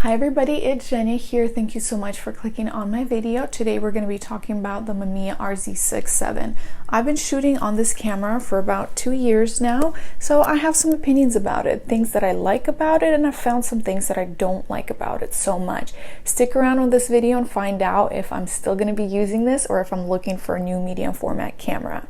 Hi everybody, it's Jenny here. Thank you so much for clicking on my video. Today we're going to be talking about the Mamiya RZ67. I've been shooting on this camera for about 2 years now, so I have some opinions about it, things that I like about it, and I've found some things that I don't like about it so much. Stick around with this video and find out if I'm still going to be using this or if I'm looking for a new medium format camera.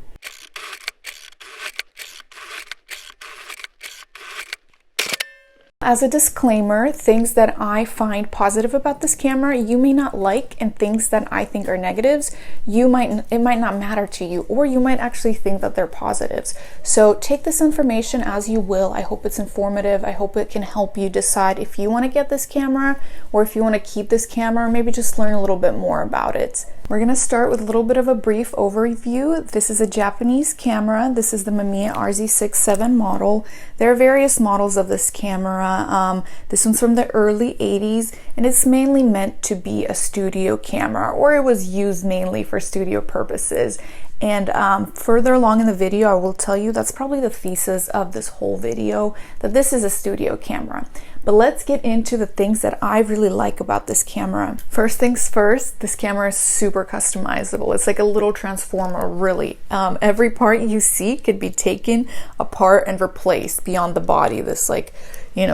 As a disclaimer, things that I find positive about this camera you may not like, and things that I think are negatives it might not matter to you, or you might actually think that they're positives. So take this information as you will. I hope it's informative. I hope it can help you decide if you want to get this camera or if you want to keep this camera, or maybe just learn a little bit more about it. We're going to start with a little bit of a brief overview. This is a Japanese camera. This is the Mamiya RZ67 model. There are various models of this camera. This one's from the early 80s, and it's mainly meant to be a studio camera, or it was used mainly for studio purposes. And further along in the video, I will tell you that's probably the thesis of this whole video, that this is a studio camera. But let's get into the things that I really like about this camera. First things first, this camera is super customizable. It's like a little transformer, really. Every part you see could be taken apart and replaced beyond the body, this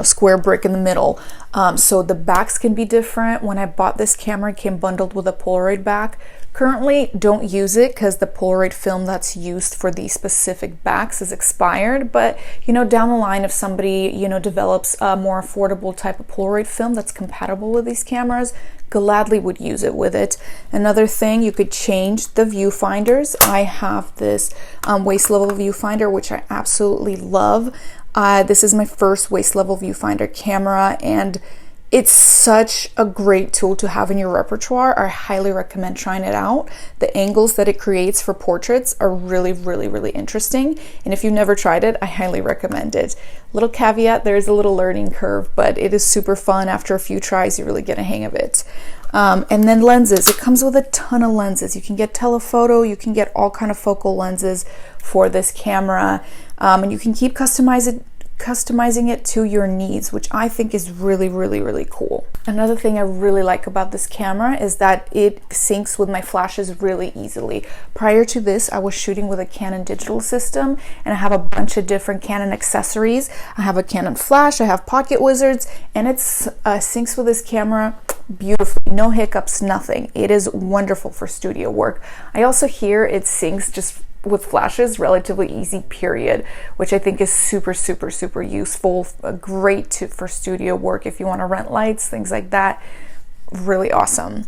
square brick in the middle. So the backs can be different. When I bought this camera, it came bundled with a Polaroid back. Currently, don't use it because the Polaroid film that's used for these specific backs is expired. But down the line, if somebody develops a more affordable type of Polaroid film that's compatible with these cameras, gladly would use it with it. Another thing, you could change the viewfinders. I have this waist level viewfinder, which I absolutely love. This is my first waist level viewfinder camera, and it's such a great tool to have in your repertoire. I highly recommend trying it out. The angles that it creates for portraits are really, really, really interesting. And if you've never tried it, I highly recommend it. Little caveat, there is a little learning curve, but it is super fun. After a few tries, you really get a hang of it. And then lenses. It comes with a ton of lenses. You can get telephoto, you can get all kind of focal lenses for this camera. And you can keep customizing it to your needs, which I think is really, really, really cool. Another thing I really like about this camera is that it syncs with my flashes really easily. Prior to this, I was shooting with a Canon digital system, and I have a bunch of different Canon accessories. I have a Canon flash, I have pocket wizards, and it syncs with this camera beautifully. No hiccups, nothing. It is wonderful for studio work. I also hear it syncs just with flashes relatively easy, period, which I think is super, super, super useful. Great for studio work if you want to rent lights, things like that. Really awesome.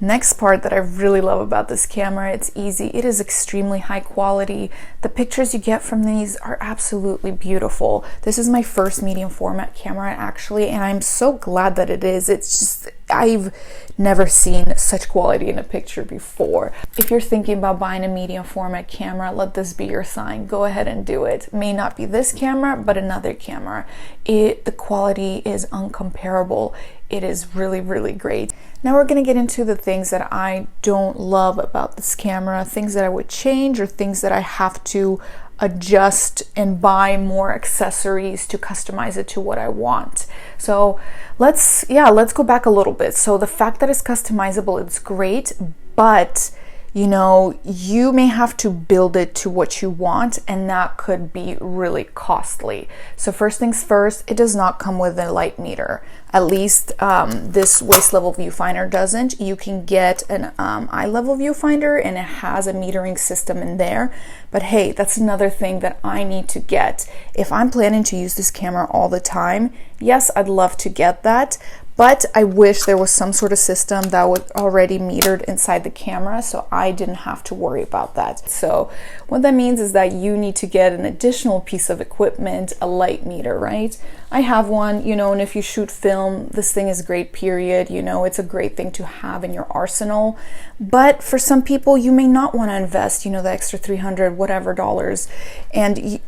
Next part that I really love about this camera, it's easy. It is extremely high quality. The pictures you get from these are absolutely beautiful. This is my first medium format camera actually, and I'm so glad that it is. It's just, I've never seen such quality in a picture before. If you're thinking about buying a medium format camera, let this be your sign. Go ahead and do it. May not be this camera, but another camera. The quality is uncomparable. It is really, really great. Now we're going to get into the things that I don't love about this camera, things that I would change, or things that I have to adjust and buy more accessories to customize it to what I want. So let's go back a little bit. So the fact that it's customizable, it's great, but you may have to build it to what you want, and that could be really costly. So first things first, it does not come with a Lightmeter. At least this waist level viewfinder doesn't. You can get an eye level viewfinder, and it has a metering system in there. But hey, that's another thing that I need to get. If I'm planning to use this camera all the time, yes, I'd love to get that. But I wish there was some sort of system that was already metered inside the camera, so I didn't have to worry about that. So what that means is that you need to get an additional piece of equipment, a Lightmeter, right? I have one, and if you shoot film, this thing is great, period. It's a great thing to have in your arsenal. But for some people, you may not want to invest, the extra $300 whatever dollars. And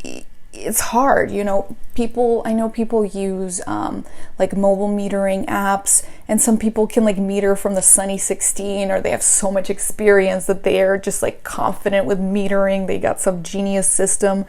it's hard, I know people use like mobile metering apps, and some people can meter from the Sunny 16, or they have so much experience that they are just confident with metering. They got some genius system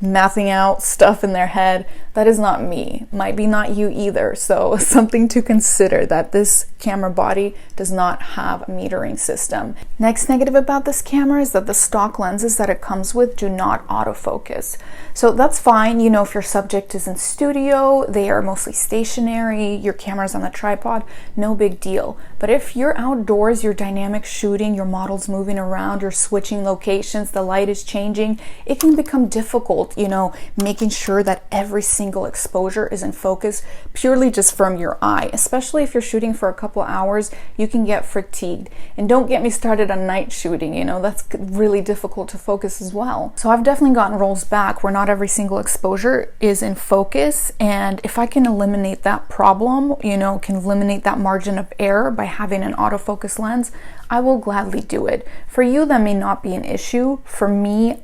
mathing out stuff in their head. That is not me, might be not you either. So something to consider, that this camera body does not have a metering system. Next negative about this camera is that the stock lenses that it comes with do not autofocus. So that's fine, you know, if your subject is in studio, they are mostly stationary, your camera's on the tripod, no big deal. But if you're outdoors, you're dynamic shooting, your model's moving around, you're switching locations, the light is changing, it can become difficult, you know, making sure that every single exposure is in focus purely just from your eye. Especially if you're shooting for a couple hours, you can get fatigued. And don't get me started on night shooting, you know, that's really difficult to focus as well. So I've definitely gotten rolls back where not every single exposure is in focus, and if I can eliminate that problem, you know, can eliminate that margin of error by having an autofocus lens, I will gladly do it. For you, that may not be an issue. For me,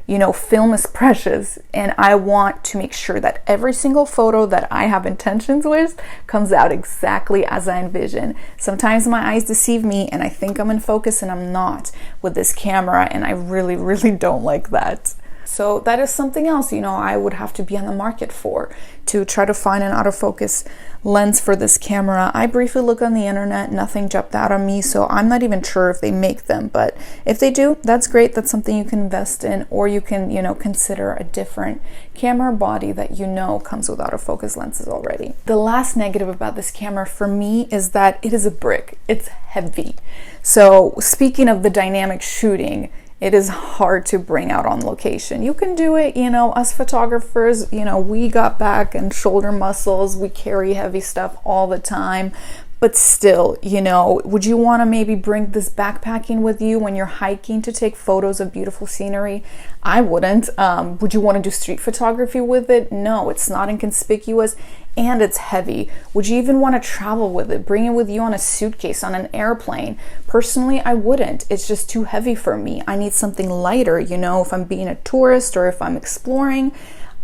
you know, film is precious, and I want to make sure that every single photo that I have intentions with comes out exactly as I envision. Sometimes my eyes deceive me and I think I'm in focus and I'm not with this camera, and I really, really don't like that. So that is something else, you know, I would have to be on the market for, to try to find an autofocus lens for this camera. I briefly looked on the internet, nothing jumped out on me, so I'm not even sure if they make them, but if they do, that's great. That's something you can invest in, or you can, you know, consider a different camera body that you know comes with autofocus lenses already. The last negative about this camera for me is that it is a brick. It's heavy. So speaking of the dynamic shooting, it is hard to bring out on location. You can do it, you know, us photographers, you know, we got back and shoulder muscles, we carry heavy stuff all the time, but still, you know, would you want to maybe bring this backpacking with you when you're hiking to take photos of beautiful scenery? I wouldn't. Would you want to do street photography with it? No, it's not inconspicuous, and it's heavy. Would you even want to travel with it, bring it with you on a suitcase, on an airplane? Personally, I wouldn't. It's just too heavy for me. I need something lighter, you know, if I'm being a tourist or if I'm exploring,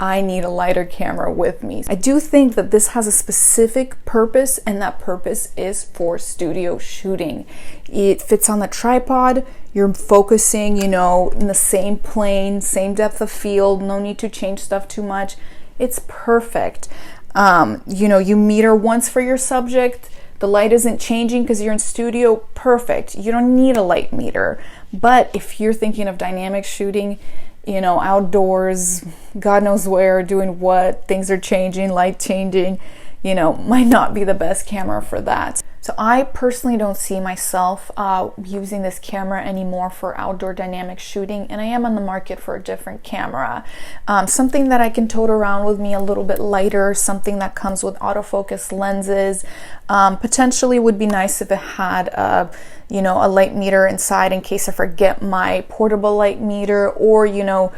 I need a lighter camera with me. I do think that this has a specific purpose, and that purpose is for studio shooting. It fits on the tripod, you're focusing, you know, in the same plane, same depth of field, no need to change stuff too much. It's perfect. You know, you meter once for your subject, the light isn't changing because you're in studio, perfect. You don't need a light meter. But if you're thinking of dynamic shooting, you know, outdoors, God knows where, doing what, things are changing, light changing, you know, might not be the best camera for that. So I personally don't see myself using this camera anymore for outdoor dynamic shooting, and I am on the market for a different camera. Something that I can tote around with me, a little bit lighter, something that comes with autofocus lenses. Potentially would be nice if it had you know, a light meter inside in case I forget my portable light meter, or, you know,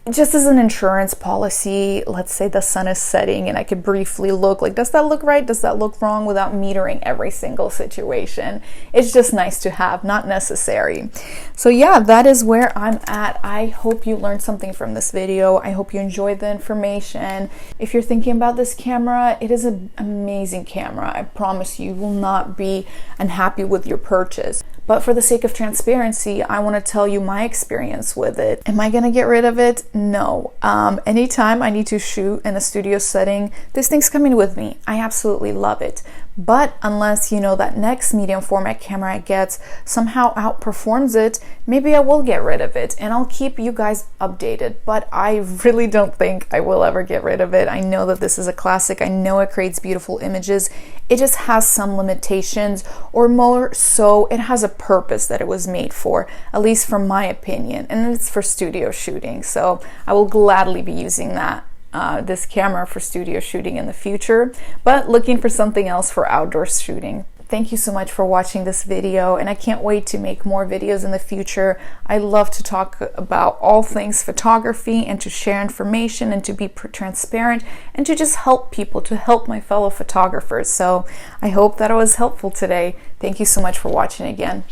just as an insurance policy, let's say the sun is setting and I could briefly look, like, does that look right? Does that look wrong, without metering every single situation? It's just nice to have, not necessary. So yeah, that is where I'm at. I hope you learned something from this video. I hope you enjoyed the information. If you're thinking about this camera, it is an amazing camera. I promise you will not be unhappy with your purchase. But for the sake of transparency, I want to tell you my experience with it. Am I going to get rid of it? No. Anytime I need to shoot in a studio setting, this thing's coming with me. I absolutely love it. But unless, you know, that next medium format camera I get somehow outperforms it, maybe I will get rid of it, and I'll keep you guys updated. But I really don't think I will ever get rid of it. I know that this is a classic. I know it creates beautiful images. It just has some limitations, or more so, it has a purpose that it was made for, at least from my opinion, and it's for studio shooting. So I will gladly be using this camera for studio shooting in the future, but looking for something else for outdoor shooting. Thank you so much for watching this video, and I can't wait to make more videos in the future. I love to talk about all things photography, and to share information, and to be transparent, and to just help people, to help my fellow photographers. So I hope that it was helpful today. Thank you so much for watching again.